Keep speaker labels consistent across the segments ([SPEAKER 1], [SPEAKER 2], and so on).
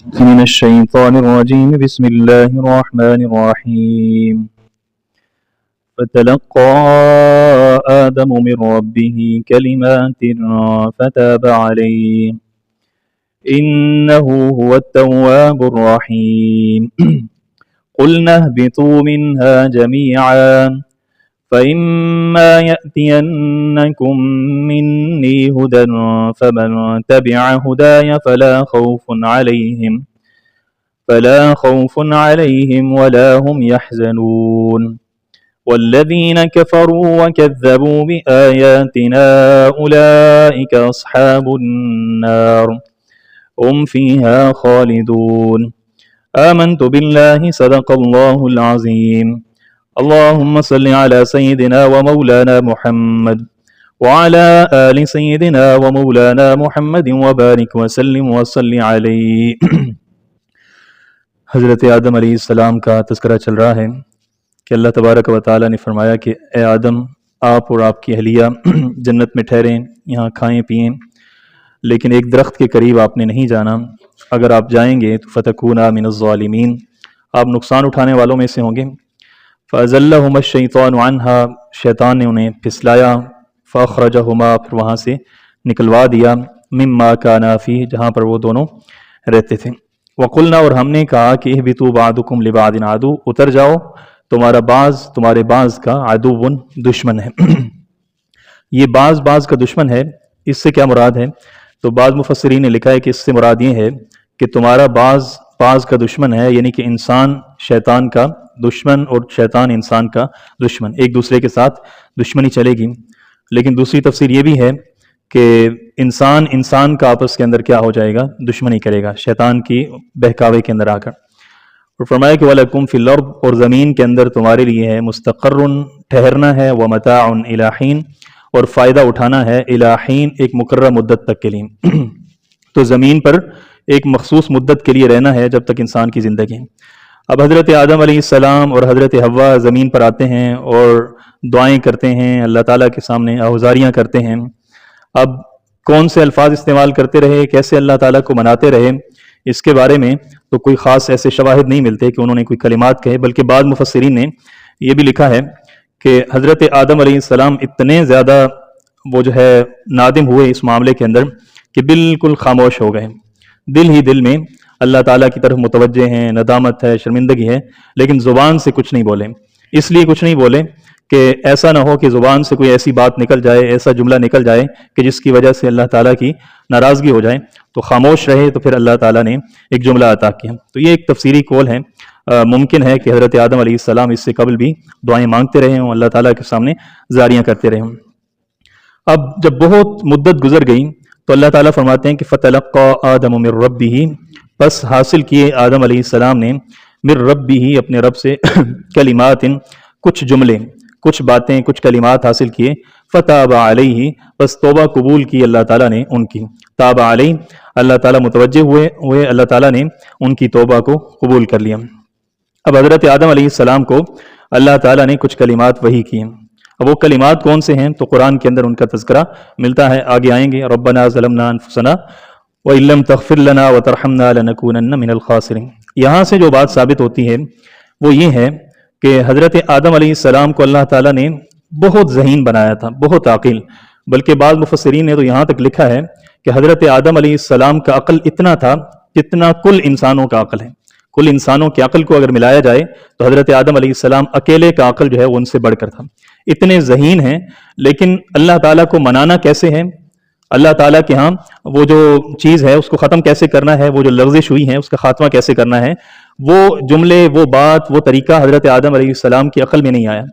[SPEAKER 1] من الشيطان الرجيم بسم الله الرحمن الرحيم فتلقى آدم من ربه كلمات فتاب عليه إنه هو التواب الرحيم قلنا اهبطوا منها جميعا فإما يأتينكم مني هدى فمن تبع هداي فلا خوف عليهم ولا هم يحزنون والذين كفروا وكذبوا بآياتنا أولئك أصحاب النار هم فيها خالدون آمنت بالله صدق الله العظيم اللهم صل على سيدنا ومولانا محمد وعلى آل سيدنا ومولانا محمد وبارك وسلم وصل عليه حضرت آدم علیہ السلام کا تذکرہ چل رہا ہے کہ اللہ تبارک و تعالیٰ نے فرمایا کہ اے آدم، آپ اور آپ کی اہلیہ جنت میں ٹھہریں، یہاں کھائیں پئیں، لیکن ایک درخت کے قریب آپ نے نہیں جانا، اگر آپ جائیں گے تو فتکونا من الظالمین، آپ نقصان اٹھانے والوں میں سے ہوں گے۔ فَأَزَلَّهُمَا الشَّيْطَانُ عَنْهَا، شیطان نے انہیں پھسلایا، فَأَخْرَجَهُمَا، پھر وہاں سے نکلوا دیا، مِمَّا كَانَا فِيهِ، جہاں پر وہ دونوں رہتے تھے۔ وَقُلْنَا، اور ہم نے کہا کہ اهْبِطُوا بَعْضُكُمْ لِبَعْضٍ عَدُوٌّ، اتر جاؤ، تمہارے بعض کا عدوٌ، دشمن ہے۔ یہ بعض کا دشمن ہے، اس سے کیا مراد ہے؟ تو بعض مفسرین نے لکھا ہے کہ اس سے مراد یہ ہے کہ تمہارا بعض کا دشمن ہے، یعنی کہ انسان شیطان کا دشمن اور شیطان انسان کا دشمن، ایک دوسرے کے ساتھ دشمنی چلے گی۔ لیکن دوسری تفسیر یہ بھی ہے کہ انسان کا آپس کے اندر کیا ہو جائے گا؟ دشمنی کرے گا شیطان کی بہکاوے کے اندر آ کر۔ اور فرمایا کہ وَلَكُمْ فِي الْأَرْضِ، اور زمین کے اندر تمہارے لیے ہے مستقر، ٹھہرنا ہے، وَمَتَاعٌ إِلَىٰ حِينٍ، اور فائدہ اٹھانا ہے، إِلَىٰ حِينٍ، ایک مقررہ مدت تک کے لیے۔ تو زمین پر ایک مخصوص مدت کے لیے رہنا ہے، جب تک انسان کی زندگی۔ اب حضرت آدم علیہ السلام اور حضرت حوا زمین پر آتے ہیں اور دعائیں کرتے ہیں، اللہ تعالیٰ کے سامنے آوازاریاں کرتے ہیں۔ اب کون سے الفاظ استعمال کرتے رہے، کیسے اللہ تعالیٰ کو مناتے رہے، اس کے بارے میں تو کوئی خاص ایسے شواہد نہیں ملتے کہ انہوں نے کوئی کلمات کہے، بلکہ بعض مفسرین نے یہ بھی لکھا ہے کہ حضرت آدم علیہ السلام اتنے زیادہ وہ جو ہے نادم ہوئے اس معاملے کے اندر کہ بالکل خاموش ہو گئے، دل ہی دل میں اللہ تعالیٰ کی طرف متوجہ ہیں، ندامت ہے، شرمندگی ہے، لیکن زبان سے کچھ نہیں بولے۔ اس لیے کچھ نہیں بولے کہ ایسا نہ ہو کہ زبان سے کوئی ایسی بات نکل جائے، ایسا جملہ نکل جائے کہ جس کی وجہ سے اللہ تعالیٰ کی ناراضگی ہو جائے، تو خاموش رہے، تو پھر اللہ تعالیٰ نے ایک جملہ عطا کیا۔ تو یہ ایک تفسیری قول ہے، ممکن ہے کہ حضرت آدم علیہ السلام اس سے قبل بھی دعائیں مانگتے رہے ہوں، اللہ تعالیٰ کے سامنے زاریاں کرتے رہے ہوں۔ اب جب بہت مدت گزر گئی تو اللہ تعالیٰ فرماتے ہیں کہ فَتَلَقَّى آدَمُ مِن رَبِّهِ، پس حاصل کیے آدم علیہ السلام نے من ربہ، اپنے رب سے، کلمات، کچھ جملے، کچھ باتیں، کچھ کلمات حاصل کیے، فتاب علیہ، پس توبہ قبول کی اللہ تعالیٰ نے ان کی، تاب علیہ، اللہ تعالیٰ متوجہ ہوئے، اللہ تعالیٰ نے ان کی توبہ کو قبول کر لیا۔ اب حضرت آدم علیہ السلام کو اللہ تعالیٰ نے کچھ کلمات وحی کیے۔ اب وہ کلمات کون سے ہیں؟ تو قرآن کے اندر ان کا تذکرہ ملتا ہے، آگے آئیں گے، ربنا ظلمنا انفسنا وَإِن لَّمْ تَغْفِرْ لَنَا وَتَرْحَمْنَا لَنَكُونَنَّ مِنَ الْخَاسِرِينَ۔ یہاں سے جو بات ثابت ہوتی ہے وہ یہ ہے کہ حضرت آدم علیہ السلام کو اللہ تعالیٰ نے بہت ذہین بنایا تھا، بہت عاقل، بلکہ بعض مفسرین نے تو یہاں تک لکھا ہے کہ حضرت آدم علیہ السلام کا عقل اتنا تھا جتنا کل انسانوں کا عقل ہے۔ کل انسانوں کی عقل کو اگر ملایا جائے تو حضرت آدم علیہ السلام اکیلے کا عقل جو ہے وہ ان سے بڑھ کر تھا، اتنے ذہین ہیں۔ لیکن اللہ تعالیٰ کو منانا کیسے ہے، اللہ تعالیٰ کے ہاں وہ جو چیز ہے اس کو ختم کیسے کرنا ہے، وہ جو لغزش ہوئی ہے اس کا خاتمہ کیسے کرنا ہے، وہ جملے، وہ بات، وہ طریقہ حضرت آدم علیہ السلام کی عقل میں نہیں آیا۔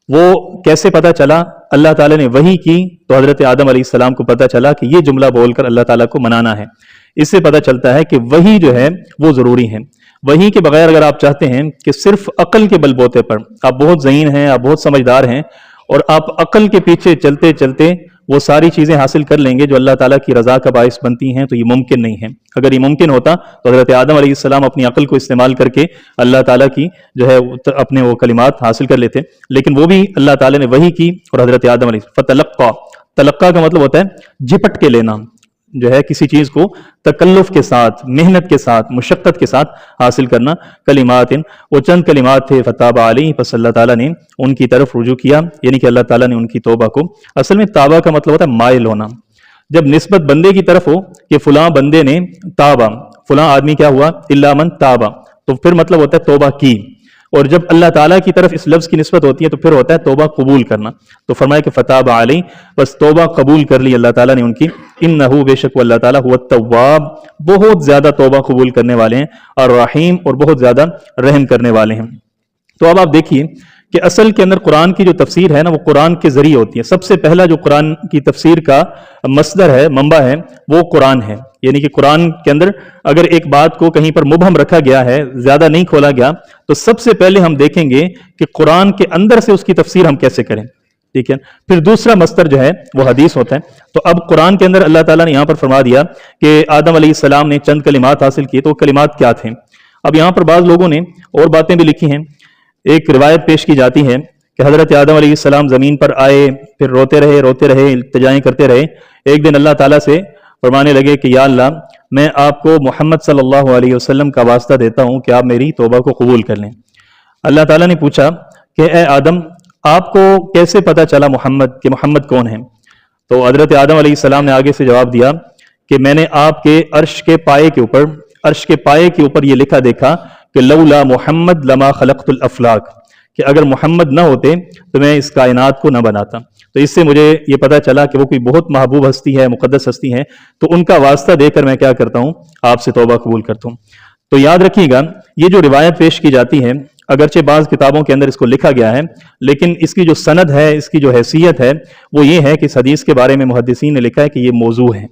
[SPEAKER 1] وہ کیسے پتہ چلا؟ اللہ تعالیٰ نے وحی کی تو حضرت آدم علیہ السلام کو پتہ چلا کہ یہ جملہ بول کر اللہ تعالیٰ کو منانا ہے۔ اس سے پتہ چلتا ہے کہ وحی جو ہے وہ ضروری ہے۔ وحی کے بغیر اگر آپ چاہتے ہیں کہ صرف عقل کے بل بوتے پر، آپ بہت ذہین ہیں، آپ بہت سمجھدار ہیں، اور آپ عقل کے پیچھے چلتے چلتے وہ ساری چیزیں حاصل کر لیں گے جو اللہ تعالیٰ کی رضا کا باعث بنتی ہیں، تو یہ ممکن نہیں ہے۔ اگر یہ ممکن ہوتا تو حضرت آدم علیہ السلام اپنی عقل کو استعمال کر کے اللہ تعالیٰ کی جو ہے اپنے وہ کلمات حاصل کر لیتے، لیکن وہ بھی اللہ تعالیٰ نے وحی کی اور حضرت آدم علیہ فتلقا، تلقا کا مطلب ہوتا ہے جھپٹ کے لینا، جو ہے किसी चीज़ को तकल्लुफ़ के साथ, मेहनत के साथ, मुशक्क़त के साथ हासिल करना। कलिमातिन, वो चंद कलिमात थे, फ़ताबा अलैहि, बस अल्लाह ताला ने उनकी तरफ रुजू किया, यानी कि अल्लाह ताला ने उनकी तौबा को, असल में ताबा का मतलब होता है माइल होना। जब निस्बत बंदे की तरफ हो कि फलां बंदे ने ताबा, फलां आदमी क्या हुआ, इल्ला मन ताबा, तो फिर मतलब होता है तौबा की। और जब अल्लाह ताला की तरफ इस लफ्ज़ की निस्बत होती है तो फिर होता है तौबा कबूल करना। तो फरमाया कि फ़ताबा अलैहि, बस तौबा कबूल कर ली अल्लाह ताला ने उनकी। इन्नहु, बेशक वो अल्लाह ताला हुवा तव्वाब, बहुत ज़्यादा तौबा कबूल करने वाले हैं, और रहीम, और बहुत ज़्यादा रहम करने वाले हैं। तो अब आप देखिए कि असल के अंदर कुरान की जो तफसीर है ना, वो कुरान के जरिए होती है। सबसे पहला जो कुरान की तफसीर का मसदर है, मंबा है, वो कुरान है। यानी कि कुरान के अंदर अगर एक बात को कहीं पर मुबहम रखा गया है, ज्यादा नहीं खोला गया, तो सबसे पहले हम देखेंगे कि कुरान के अंदर से उसकी तफसीर हम कैसे करें, ठीक है। फिर दूसरा मस्तर जो है वो हदीस होता है। तो अब कुरान के अंदर अल्लाह ताला ने यहाँ पर फरमा दिया कि आदम अलैहिस्सलाम ने चंद कलिमात हासिल किए, तो कलिमात क्या थे। अब यहाँ पर बाज़ लोगों ने और बातें भी लिखी हैं। एक रिवायत पेश की जाती है कि हज़रत आदम अलैहिस्सलाम ज़मीन पर आए, फिर रोते रहे, इल्तिजाएं करते रहे। एक दिन अल्लाह ताला से फरमाने लगे कि या अल्लाह, मैं आपको मोहम्मद सल्लल्लाहु अलैहि वसल्लम का वास्ता देता हूँ कि आप मेरी तौबा को कबूल कर लें। अल्लाह ताला ने पूछा कि ए आदम, आपको कैसे पता चला मोहम्मद कौन है। तो हज़रत आदम अलैहिस्सलाम ने आगे से जवाब दिया कि मैंने आपके अर्श के पाए के ऊपर ये लिखा देखा कि लौला मोहम्मद लमा खलक़तुल अफलाक, कि अगर मोहम्मद ना होते तो मैं इस कायनात को ना बनाता। तो इससे मुझे ये पता चला कि वो कोई बहुत महबूब हस्ती है, मुक़द्दस हस्ती है, तो उनका वास्ता देकर मैं क्या करता हूँ, आपसे तौबा कबूल करता हूँ। तो याद रखिएगा, ये जो रिवायत पेश की जाती है, अगरचे बाज़ किताबों के अंदर इसको लिखा गया है, लेकिन इसकी जो सनद है, इसकी जो हैसियत है, वो ये है कि इस हदीस के बारे में मुहद्दिसीन ने लिखा है कि ये मौजू है,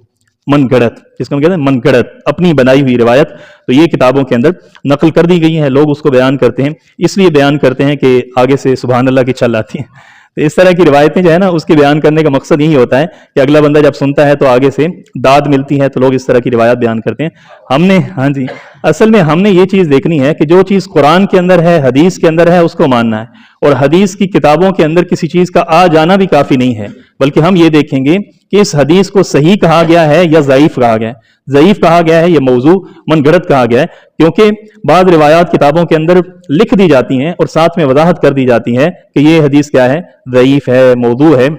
[SPEAKER 1] मनगढ़ंत, जिसको हम कहते हैं मनगढ़ंत, अपनी बनाई हुई रिवायत। तो ये किताबों के अंदर नकल कर दी गई है, लोग उसको बयान करते हैं, इसलिए बयान करते हैं कि आगे से सुभान अल्लाह की चल आती है। तो इस तरह की रिवायतें जो है ना, उसके बयान करने का मकसद यही होता है कि अगला बंदा जब सुनता है तो आगे से दाद मिलती है, तो लोग इस तरह की रिवायत बयान करते हैं। हमने, हाँ जी, असल में हमने ये चीज़ देखनी है कि जो चीज़ कुरान के अंदर है, हदीस के अंदर है, उसको मानना है। और हदीस की किताबों के अंदर किसी चीज़ का आ जाना भी काफ़ी नहीं है, बल्कि हम ये देखेंगे कि इस हदीस को सही कहा गया है या ज़ईफ कहा गया है। ज़ईफ कहा गया है या मौजू मनगढ़ंत कहा गया है, क्योंकि बाद रिवायात किताबों के अंदर लिख दी जाती हैं और साथ में वजाहत कर दी जाती है कि ये हदीस क्या है, ज़ईफ है, मौजू है।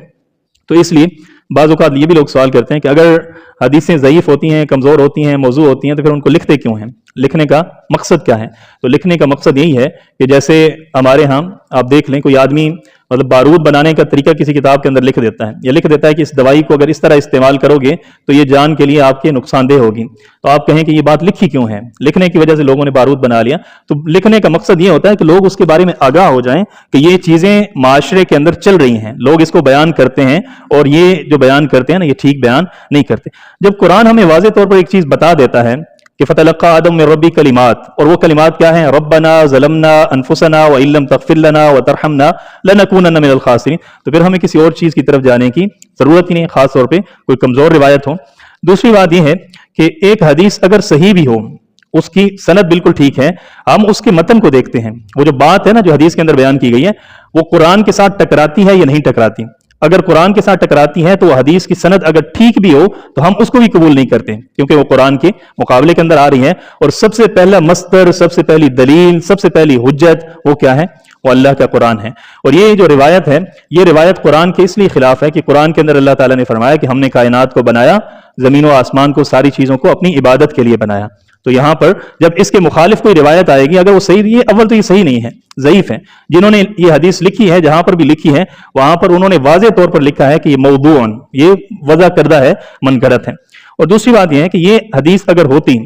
[SPEAKER 1] तो इसलिए बाज़ औक़ात ये भी लोग सवाल करते हैं कि अगर हदीसें ज़ईफ होती हैं, कमज़ोर होती हैं, मौजू होती हैं, तो फिर उनको लिखते क्यों हैं, लिखने का मकसद क्या है। तो लिखने का मकसद यही है कि जैसे हमारे यहाँ आप देख लें, कोई आदमी मतलब बारूद बनाने का तरीका किसी किताब के अंदर लिख देता है, या लिख देता है कि इस दवाई को अगर इस तरह इस्तेमाल करोगे तो ये जान के लिए आपके नुकसानदेह होगी। तो आप कहें कि ये बात लिखी क्यों है, लिखने की वजह से लोगों ने बारूद बना लिया। तो लिखने का मकसद ये होता है कि लोग उसके बारे में आगाह हो जाएं कि ये चीज़ें माशरे के अंदर चल रही हैं, लोग इसको बयान करते हैं, और ये जो बयान करते हैं ना, ये ठीक बयान नहीं करते। जब कुरान हमें वाज़े तौर पर एक चीज़ बता देता है कि फ़तलक़्क़ा आदम मिन रब्बी कलिमात, और वो कलिमात क्या हैं, रब्बना ज़लमना अनफुसना व इल्लम तग़फ़िर लना व तरहमना लनकूनन्ना मिनल ख़ासिरीन, तो फिर हमें किसी और चीज़ की तरफ जाने की ज़रूरत ही नहीं, ख़ास तौर पे कोई कमज़ोर रिवायत हो। दूसरी बात यह है कि एक हदीस अगर सही भी हो, उसकी सनद बिल्कुल ठीक है, हम उसके मतन को देखते हैं, वो जो बात है ना जो हदीस के अंदर बयान की गई है, वो कुरान के साथ टकराती है या नहीं टकराती। अगर कुरान के साथ टकराती है तो वो हदीस की सनद अगर ठीक भी हो तो हम उसको भी कबूल नहीं करते, क्योंकि वो कुरान के मुकाबले के अंदर आ रही है। और सबसे पहला मस्तर, सबसे पहली दलील, सबसे पहली हुज्जत वो क्या है, वो अल्लाह का कुरान है। और ये जो रिवायत है, ये रिवायत कुरान के इसलिए खिलाफ है कि कुरान के अंदर अल्लाह ताला ने फरमाया कि हमने कायनात को बनाया, जमीन व आसमान को, सारी चीजों को अपनी इबादत के लिए बनाया। तो यहां पर जब इसके मुखालिफ कोई रिवायत आएगी, अगर वो सही, ये अव्वल तो ये सही नहीं है, ज़ईफ है। जिन्होंने ये हदीस लिखी है, जहां पर भी लिखी है, वहां पर उन्होंने वाज़े तौर पर लिखा है कि ये मौदूअन, ये वज़ा करदा है, मनगढ़ंत है। और दूसरी बात यह है कि ये हदीस अगर होती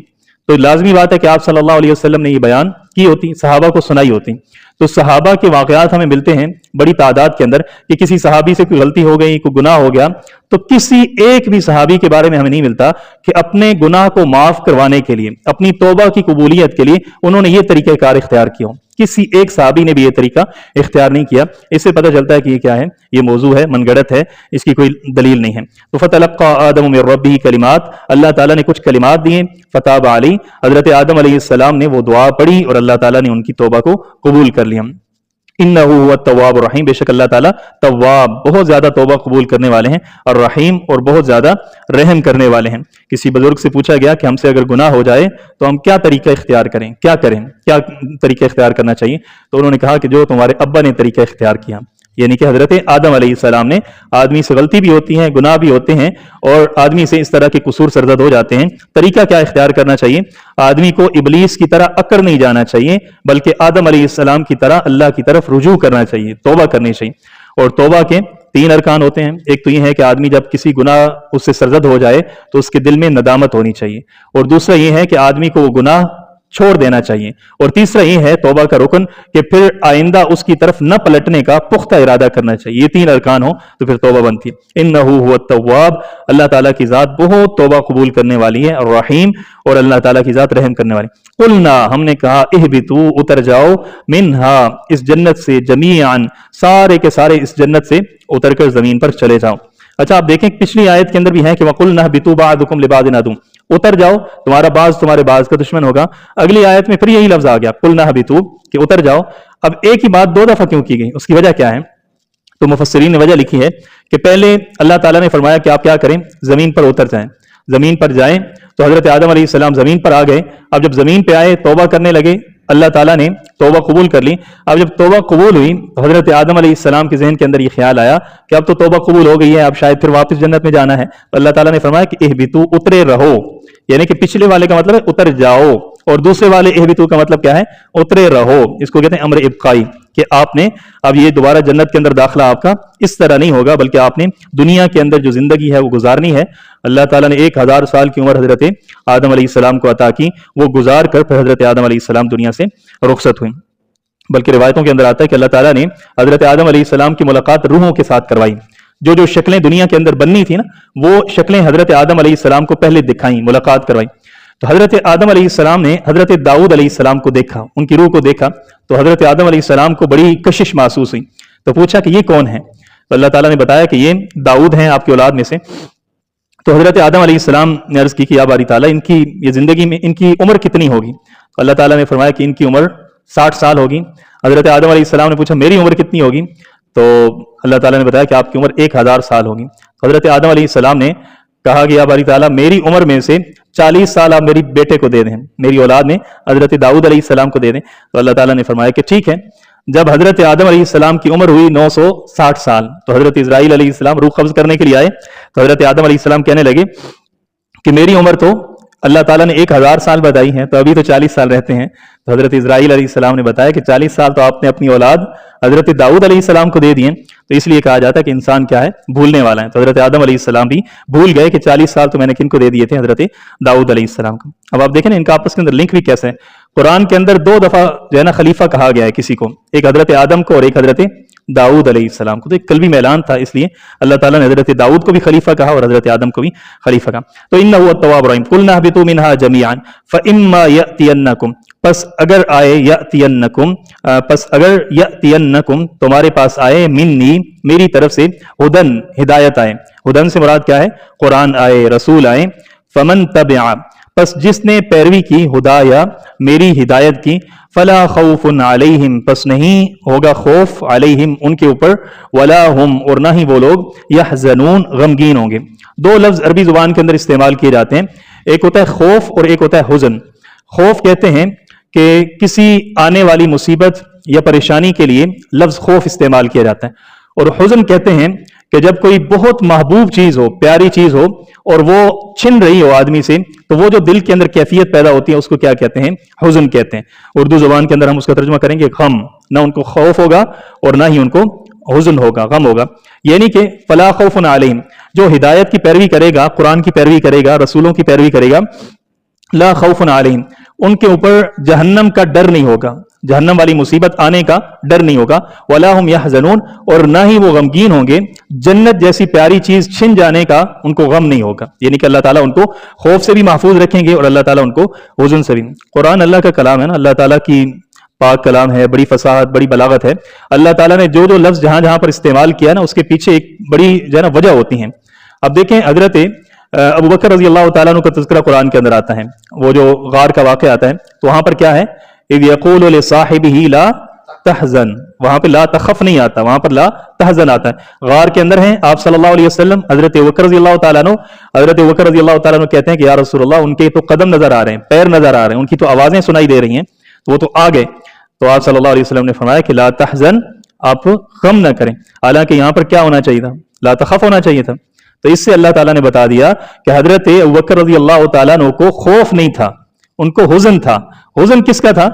[SPEAKER 1] तो लाजमी बात है कि आप सल्लल्लाहु अलैहि वसल्लम ने ये बयान की होती, सहाबा को सुनाई होती। तो सहाबा के वाक़यात हमें मिलते हैं बड़ी तादाद के अंदर कि किसी सहाबी से कोई गलती हो गई, कोई गुनाह हो गया, तो किसी एक भी सहाबी के बारे में हमें नहीं मिलता कि अपने गुनाह को माफ करवाने के लिए, अपनी तौबा की कबूलियत के लिए उन्होंने ये तरीक़ाकार इख्तियार किया हो। किसी एक सहाबी ने भी ये तरीका इख्तियार नहीं किया। इससे पता चलता है कि ये क्या है, ये मौजू है, मनगढ़ंत है, इसकी कोई दलील नहीं है। तो फ़तलक़्क़ा आदम मिन रब्बिही कलिमात, अल्लाह ताला ने कुछ कलिमात दिए, फ़ताबा अलैहि, हज़रत आदम अलैहिस्सलाम ने वो दुआ पढ़ी और अल्लाह ताला ने उनकी तौबा को कबूल कर लिया। इन्नहु हुवा तव्वाब रहीम, बेशक अल्लाह ताला तव्वाब बहुत ज्यादा तौबा कबूल करने वाले हैं, और रहीम और बहुत ज्यादा रहम करने वाले हैं। किसी बुजुर्ग से पूछा गया कि हमसे अगर गुनाह हो जाए तो हम क्या तरीका इख्तियार करें, क्या तरीका इख्तियार करना चाहिए? तो उन्होंने कहा कि जो तुम्हारे अब्बा ने तरीका इख्तियार किया, यानी कि हजरत आदम अलैहिस्सलाम ने, आदमी से गलती भी होती है, गुनाह भी होते हैं, और आदमी से इस तरह के कसूर सरजद हो जाते हैं। तरीका क्या इख्तियार करना चाहिए? आदमी को इबलीस की तरह अकड़ नहीं जाना चाहिए, बल्कि आदम अलैहिस्सलाम की तरह अल्लाह की तरफ रुजू करना चाहिए, तौबा करनी चाहिए। और तौबा के 3 अरकान होते हैं। एक तो ये है कि आदमी जब किसी गुनाह उससे सरजद हो जाए तो उसके दिल में नदामत होनी चाहिए, और दूसरा ये है कि आदमी को वो गुनाह छोड़ देना चाहिए, और तीसरा ये है तौबा का रुकन कि फिर आइंदा उसकी तरफ न पलटने का पुख्ता इरादा करना चाहिए। ये 3 अरकान हो तो फिर तौबा बनती है। इन्नहु हुवा तव्वाब, अल्लाह ताला की जात बहुत तौबा कबूल करने वाली है, और रहीम, और अल्लाह ताला की जात रहम करने वाली। कुलना, हमने कहा, इहबितू, उतर जाओ, मिनहा, इस जन्नत से, जमीआन, सारे के सारे इस जन्नत से उतरकर जमीन पर चले जाओ। अच्छा, आप देखें पिछली आयत के अंदर भी है कि वकुलना बितू बादुकुम लिबादिन अदू, उतर जाओ, तुम्हारा बाज तुम्हारे बाज का दुश्मन होगा। अगली आयत में फिर यही लफ्ज आ गया, कुलना बितू, कि उतर जाओ। अब एक ही बात 2 दफा क्यों की गई? उसकी वजह क्या है? तो मुफस्सिरीन ने वजह लिखी है कि पहले अल्लाह ताला ने फरमाया कि आप क्या करें, जमीन पर उतर जाएं। जमीन पर जाएं तो हजरत आदम अलैहिस्सलाम जमीन पर आ गए। अब जब जमीन पे आए, तौबा करने लगे, अल्लाह ताला ने तौबा कबूल कर ली। अब जब तौबा कबूल हुई तो हजरत आदम अलैहिस्सलाम के जहन के अंदर ये ख्याल आया कि अब तो तौबा कबूल हो गई है, अब शायद फिर वापस जन्नत में जाना है। तो अल्लाह ताला ने फरमाया कि इहबितू, उतरे रहो, यानी कि पिछले वाले का मतलब है उतर जाओ, और दूसरे वाले इहबितू का मतलब क्या है? उतरे रहो। इसको कहते हैं अम्र इब्काई, कि आपने अब ये दोबारा जन्नत के अंदर दाखिला आपका इस तरह नहीं होगा, बल्कि आपने दुनिया के अंदर जो जिंदगी है वो गुजारनी है। अल्लाह ताला ने 1000 साल की उम्र हजरत आदम अलैहिस्सलाम को अता की, वो गुजार कर फिर हजरत आदम अलैहिस्सलाम दुनिया से रुखसत हुई। बल्कि रिवायतों के अंदर आता है कि अल्लाह ताला ने हजरत आदम अलैहिस्सलाम की मुलाकात रूहों के साथ करवाई। जो जो शक्लें दुनिया के अंदर बननी थी ना, वो शक्लें हजरत आदम अलैहिस्सलाम को पहले दिखाई, मुलाकात करवाई। तो हजरत आदम अलैहिस्सलाम ने हजरत दाऊद अलैहिस्सलाम को देखा, उनकी रूह को देखा, तो हजरत आदम अलैहिस्सलाम को बड़ी कशिश महसूस हुई। तो पूछा कि ये कौन है? तो अल्लाह ताला ने बताया कि ये दाऊद हैं, आपकी औलाद में से। तो हजरत आदम अलैहिस्सलाम ने अर्ज की कि या बारी ताला, इनकी ये जिंदगी में इनकी उम्र कितनी होगी? तो अल्लाह ताला ने फरमाया कि इनकी उम्र 60 साल होगी। हजरत आदम अलैहिस्सलाम ने पूछा मेरी उम्र कितनी होगी? तो अल्लाह ताला ने बताया कि आपकी उम्र 1000 साल होगी। हजरत आदम अलैहिस्सलाम ने कहा कि या बारी ताला, मेरी उम्र में से 40 साल आप मेरी बेटे को दे दें, मेरी औलाद में हजरत दाऊद अलैहिस्सलाम को दे दें। तो अल्लाह ताला ने फरमाया कि ठीक है। जब हजरत आदम अलैहिस्सलाम की उम्र हुई 960 साल, तो हजरत इजराइल अलैहिस्सलाम रूह कब्ज करने के लिए आए। तो हजरत आदम अलैहिस्सलाम कहने लगे कि मेरी उम्र तो अल्लाह ताला ने 1000 साल बताई है, तो अभी तो 40 साल रहते हैं। तो हजरत इजराइल अलैहिस्सलाम ने बताया कि 40 साल तो आपने अपनी औलाद हजरत दाऊद अलैहिस्सलाम को दे दिए, तो इसलिए कहा जाता है कि इंसान क्या है, भूलने वाला है। तो हजरत आदम अलैहिस्सलाम भी भूल गए कि 40 साल तो मैंने किनको दे दिए थे, हजरत दाऊद अलैहिस्सलाम को। अब आप देखें ना, इनका आपस के अंदर लिंक भी कैसे है। कुरान के अंदर 2 दफा जो है ना खलीफा कहा गया है किसी को, एक हजरत आदम को और एक हजरत दाऊद अलैहिस्सलाम को। तो एक कल्बी मैलान था, इसलिए अल्लाह ताला ने हजरत दाऊद को भी खलीफा कहा और हजरत आदम को भी खलीफा कहा। तो इन्नहु अत-तव्वाबुर रहीम, कुलना हबितू मिनहा जमीअन फइम्मा यअतियन्नकुम, पस अगर आए, यअतियन्नकुम, पस अगर यअतियन्नकुम, तुम्हारे पास आए, मिन्नी, मेरी तरफ से, हुदन, हिदायत आए। हुदन से मुराद क्या है? कुरान आए, रसूल आए। फमन तबिअ, पस जिसने पैरवी की, हुदाया, मेरी हिदायत की, फला खौफुन अलैहिम, पस नहीं होगा खौफ, अलैहिम, उनके ऊपर, वला हुम, और ना ही वो लोग, यहज़नून, गमगीन होंगे। 2 लफ्ज अरबी जुबान के अंदर इस्तेमाल किए जाते हैं, एक होता है खौफ और एक होता है हुज़न। खौफ कहते हैं कि किसी आने वाली मुसीबत या परेशानी के लिए लफ्ज खौफ इस्तेमाल किया जाता है, और हुज़न कहते हैं कि जब कोई बहुत महबूब चीज हो, प्यारी चीज हो, और वो छिन रही हो आदमी से, तो वो जो दिल के अंदर कैफियत पैदा होती है उसको क्या कहते हैं? हुज़न कहते हैं। उर्दू जुबान के अंदर हम उसका तर्जुमा करेंगे गम, ना उनको खौफ होगा और ना ही उनको हुज़न होगा, गम होगा। यानी कि फला खौफुन अलैहिम, जो हिदायत की पैरवी करेगा, कुरान की पैरवी करेगा, रसूलों की पैरवी करेगा, ला खौफुन अलैहिम, उनके ऊपर जहन्नम का डर नहीं होगा, जहन्नम वाली मुसीबत आने का डर नहीं होगा, वला हुम यहज़नून, और ना ही वो गमगीन होंगे, जन्नत जैसी प्यारी चीज छिन जाने का उनको गम नहीं होगा। यानी कि अल्लाह ताला उनको खौफ से भी महफूज रखेंगे और अल्लाह ताला उनको हुज़न से भी। कुरान अल्लाह का कलाम है ना, अल्लाह ताला की पाक कलाम है, बड़ी फसाहत, बड़ी बलागत है। अल्लाह ताला ने जो जो लफ्ज जहां जहां पर इस्तेमाल किया ना, उसके पीछे एक बड़ी जो है ना वजह होती है। अब देखें, हजरत अबू बकर रज़ी अल्लाह तआला अन्हु का तज़किरा कुरान के अंदर आता है, वो जो गार का वाक़या आता है, तो वहां पर क्या है? इज़ यक़ूलु लिसाहिबिही ला تحزن, وہاں پہ لا تخف نہیں آتا, وہاں پر لا تحزن آتا ہے. غار کے اندر ہیں آپ صلی اللہ علیہ وسلم, حضرت ابوبکر رضی اللہ تعالیٰ عنہ, حضرت ابوبکر رضی اللہ تعالیٰ عنہ کہتے ہیں کہ یا رسول اللہ, ان کے تو قدم نظر آ رہے ہیں, پیر نظر آ رہے ہیں, ان کی تو آوازیں سنائی دے رہی ہیں, تو وہ تو آ گئے. تو آپ صلی اللہ علیہ وسلم نے فرمایا کہ لا تحزن, آپ غم نہ کریں. حالانکہ یہاں پر کیا ہونا چاہیے تھا, لا تخف ہونا چاہیے تھا. تو اس سے اللہ تعالیٰ نے بتا دیا کہ حضرت ابوبکر رضی اللہ تعالیٰ عنہ کو خوف نہیں تھا, ان کو حزن تھا. حزن کس کا تھا؟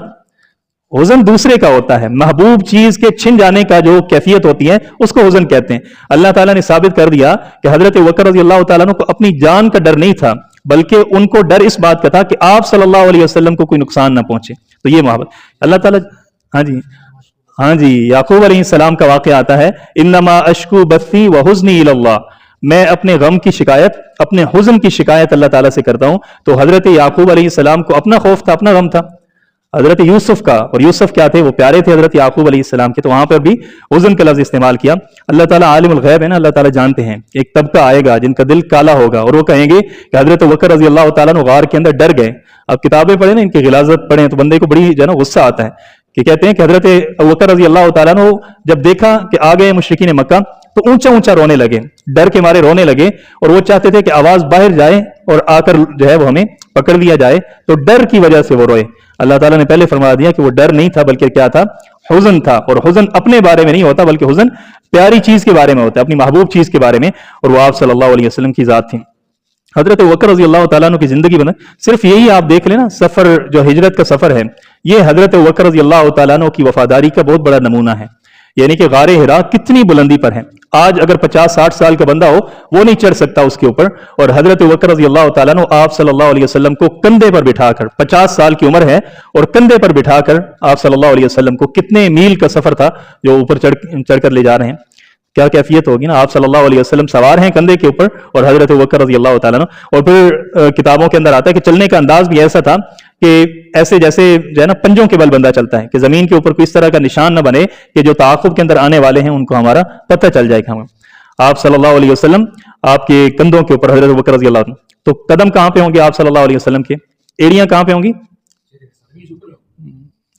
[SPEAKER 1] حزن دوسرے کا ہوتا ہے, محبوب چیز کے چھن جانے کا جو کیفیت ہوتی ہے اس کو حزن کہتے ہیں. اللہ تعالیٰ نے ثابت کر دیا کہ حضرت ابوبکر رضی اللہ تعالیٰ عنہ کو اپنی جان کا ڈر نہیں تھا, بلکہ ان کو ڈر اس بات کا تھا کہ آپ صلی اللہ علیہ وسلم کو کوئی نقصان نہ پہنچے. تو یہ محبت اللہ تعالیٰ. ہاں جی یعقوب علیہ السلام کا واقعہ آتا ہے, انما اشکو بثی وحزنی الی اللہ, میں اپنے غم کی شکایت, اپنے حزن کی شکایت اللہ تعالیٰ سے کرتا ہوں. تو حضرت یعقوب علیہ السلام کو اپنا خوف تھا, اپنا غم تھا. حضرت یوسف کا, اور یوسف کیا تھے, وہ پیارے تھے حضرت یعقوب علیہ السلام کے, تو وہاں پر بھی حزن کا لفظ استعمال کیا. اللہ تعالیٰ عالم الغیب ہے نا, اللہ تعالیٰ جانتے ہیں. ایک طبقہ آئے گا جن کا دل کالا ہوگا, اور وہ کہیں گے کہ حضرت ابوبکر رضی اللہ تعالیٰ عنہ غار کے اندر ڈر گئے. اب کتابیں پڑھیں نا, ان کی غلاظت پڑھیں, تو بندے کو بڑی جو ہے نا غصہ آتا ہے, کہ کہتے ہیں کہ حضرت ابوبکر رضی اللہ تعالیٰ عنہ جب دیکھا کہ آ گئے مشرکین مکہ, تو اونچا اونچا رونے لگے, ڈر کے مارے رونے لگے, اور وہ چاہتے تھے کہ آواز باہر جائے اور آ کر جو ہے وہ ہمیں پکڑ لیا جائے, تو ڈر کی وجہ سے وہ روئے. اللہ تعالیٰ نے پہلے فرما دیا کہ وہ ڈر نہیں تھا, بلکہ کیا تھا, حزن تھا. اور حزن اپنے بارے میں نہیں ہوتا, بلکہ حزن پیاری چیز کے بارے میں ہوتا ہے, اپنی محبوب چیز کے بارے میں, اور وہ آپ صلی اللہ علیہ وسلم کی ذات تھی. حضرت ابوبکر رضی اللہ تعالیٰ عنہ کی زندگی بنا, صرف یہی آپ دیکھ لیں نا, سفر جو ہجرت کا سفر ہے, یہ حضرت ابوبکر رضی اللہ تعالیٰ عنہ کی وفاداری کا بہت بڑا نمونہ ہے. یعنی کہ غار حرا کتنی بلندی پر ہے, آج اگر 50-60 سال کا بندہ ہو وہ نہیں چڑھ سکتا اس کے اوپر, اور حضرت ابوبکر رضی اللہ تعالیٰ عنہ آپ صلی اللہ علیہ وسلم کو کندھے پر بٹھا کر, 50 سال کی عمر ہے اور کندھے پر بٹھا کر آپ صلی اللہ علیہ وسلم کو, کتنے میل کا سفر تھا جو اوپر چڑھ کر لے جا رہے ہیں, کیا کیفیت ہوگی نا. آپ صلی اللہ علیہ وسلم سوار ہیں کندھے کے اوپر, اور حضرت ابوبکر رضی اللہ تعالیٰ عنہ. اور پھر کتابوں کے اندر آتا ہے کہ چلنے کا انداز بھی ایسا تھا کہ ایسے جیسے جو ہے نا پنجوں کے بل بندہ چلتا ہے, کہ زمین کے اوپر کوئی اس طرح کا نشان نہ بنے کہ جو تعاقب کے اندر آنے والے ہیں ان کو ہمارا پتہ چل جائے گا. آپ صلی اللہ علیہ وسلم آپ کے کندھوں کے اوپر, حضرت ابوبکر رضی اللہ عنہ. تو قدم کہاں پہ ہوں گے آپ صلی اللہ علیہ وسلم کے, ایڑیاں کہاں پہ ہوں گی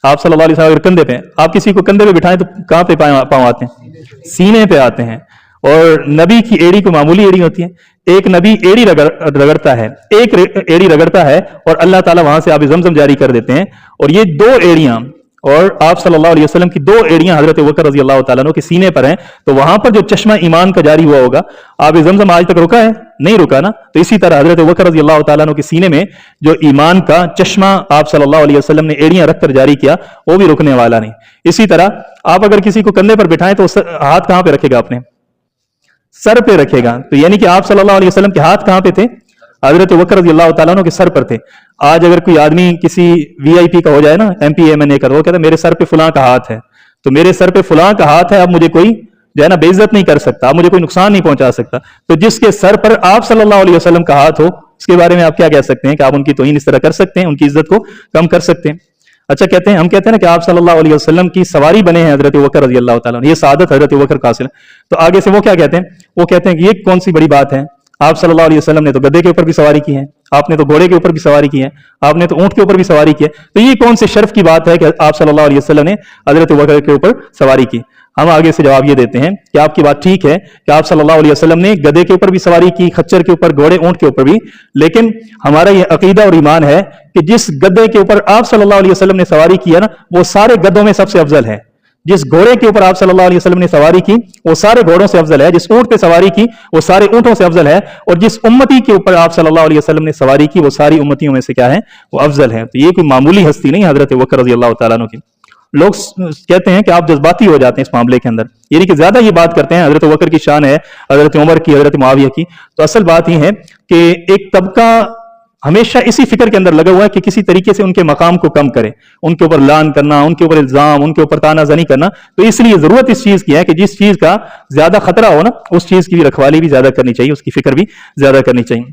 [SPEAKER 1] آپ صلی اللہ علیہ وسلم؟ اگر کندھے پہ, آپ کسی کو کندھے پہ بٹھائیں تو کہاں پہ پاؤں آتے ہیں, سینے پہ آتے ہیں. اور نبی کی ایڑی کو معمولی ایڑی ہوتی ہے, ایک نبی ایڑی رگڑتا ہے, ایک ایڑی رگڑتا ہے, اور اللہ تعالیٰ وہاں سے آب زمزم جاری کر دیتے ہیں. اور یہ 2 ایڑیاں, اور آپ صلی اللہ علیہ وسلم کی 2 ایڑیاں حضرت ابوبکر رضی اللہ تعالیٰ عنہ کے سینے پر ہیں. تو وہاں پر جو چشمہ ایمان کا جاری ہوا ہوگا, آب زمزم آج تک رکا ہے نہیں رکا نا, تو اسی طرح حضرت ابوبکر رضی اللہ تعالیٰ عنہ کے سینے میں جو ایمان کا چشمہ آپ صلی اللہ علیہ وسلم نے ایڑیاں رکھ کر جاری کیا, وہ بھی رکنے والا نہیں. اسی طرح آپ اگر کسی کو کندھے پر بٹھائیں تو ہاتھ کہاں پہ رکھے گا, اپنے سر پہ رکھے گا. تو یعنی کہ آپ صلی اللہ علیہ وسلم کے ہاتھ کہاں پہ تھے, حضرت ابوبکر رضی اللہ تعالیٰ عنہ کے سر پر تھے. آج اگر کوئی آدمی کسی وی آئی پی کا ہو جائے نا, ایم پی ایم این اے کا, وہ کہتا ہے میرے سر پہ فلاں کا ہاتھ ہے, تو میرے سر پہ فلاں کا ہاتھ ہے, اب مجھے کوئی جو ہے نا بے عزت نہیں کر سکتا, اب مجھے کوئی نقصان نہیں پہنچا سکتا. تو جس کے سر پر آپ صلی اللہ علیہ وسلم کا ہاتھ ہو, اس کے بارے میں آپ کیا کہہ سکتے ہیں کہ آپ ان کی توہین اس طرح کر سکتے ہیں, ان کی عزت کو کم کر سکتے ہیں. اچھا کہتے ہیں, ہم کہتے ہیں نا کہ آپ صلی اللہ علیہ وسلم کی سواری بنے ہیں حضرت ابوبکر رضی اللہ تعالیٰ عنہ, یہ سعادت حضرت ابوبکر کا حاصل ہے. تو آگے سے وہ کیا کہتے ہیں, وہ کہتے ہیں کہ یہ کون سی بڑی بات ہے, آپ صلی اللہ علیہ وسلم نے تو گدھے کے اوپر بھی سواری کی ہے, آپ نے تو گھوڑے کے اوپر بھی سواری کی ہے, آپ نے تو اونٹ کے اوپر بھی سواری کی ہے, تو یہ کون سے شرف کی بات ہے کہ آپ صلی اللہ علیہ وسلم نے حضرت ابوبکر کے اوپر سواری کی. ہم آگے سے جواب یہ دیتے ہیں کہ آپ کی بات ٹھیک ہے کہ آپ صلی اللہ علیہ وسلم نے گدھے کے اوپر بھی سواری کی, خچر کے اوپر, گھوڑے, اونٹ کے اوپر بھی, لیکن ہمارا یہ عقیدہ اور ایمان ہے کہ جس گدھے کے اوپر آپ صلی اللہ علیہ وسلم نے سواری کی ہے نا, وہ سارے گدھوں میں سب سے افضل ہے. جس گھوڑے کے اوپر آپ صلی اللہ علیہ وسلم نے سواری کی وہ سارے گھوڑوں سے افضل ہے, جس اونٹ پہ سواری کی وہ سارے اونٹوں سے افضل ہے, اور جس امتی کے اوپر آپ صلی اللہ علیہ وسلم نے سواری کی وہ ساری امتیوں میں سے کیا ہے, وہ افضل ہے. تو یہ کوئی معمولی ہستی نہیں حضرت ابوبکر رضی اللہ تعالیٰ عنہ کی. لوگ کہتے ہیں کہ آپ جذباتی ہو جاتے ہیں اس معاملے کے اندر, یعنی کہ زیادہ یہ بات کرتے ہیں حضرت ابوبکر کی شان ہے, حضرت عمر کی, حضرت معاویہ کی. تو اصل بات یہ ہے کہ ایک طبقہ ہمیشہ اسی فکر کے اندر لگا ہوا ہے کہ کسی طریقے سے ان کے مقام کو کم کرے, ان کے اوپر لان کرنا, ان کے اوپر الزام, ان کے اوپر تانا زنی کرنا. تو اس لیے ضرورت اس چیز کی ہے کہ جس چیز کا زیادہ خطرہ ہو نا, اس چیز کی بھی رکھوالی بھی زیادہ کرنی چاہیے, اس کی فکر بھی زیادہ کرنی چاہیے.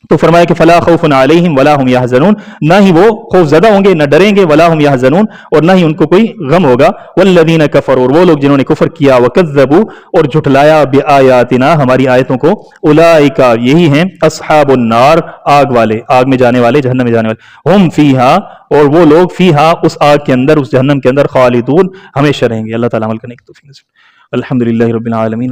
[SPEAKER 1] تو فرمایا کہ فلا خوف علیہم ولا هم یحزنون، نہ ہی وہ خوف زدہ ہوں گے، نہ ڈریں گے، ولا هم یحزنون، اور نہ ہی ان کو کوئی غم ہوگا، والذین کفروا، اور وہ لوگ جنہوں نے کفر کیا، وکذبوا، اور جھٹلایا، بآیاتنا، ہماری آیتوں کو، اولئک، یہی ہیں، اصحاب النار، آگ والے، آگ میں جانے والے، جہنم میں جانے والے، ہم فیہا، اور وہ لوگ فیہا، اس آگ کے اندر، اس جہنم کے اندر، خالدون، ہمیشہ رہیں گے۔ اللہ تعالیٰ عمل کرنے کی توفیق نصیب۔ الحمدللہ رب العالمین۔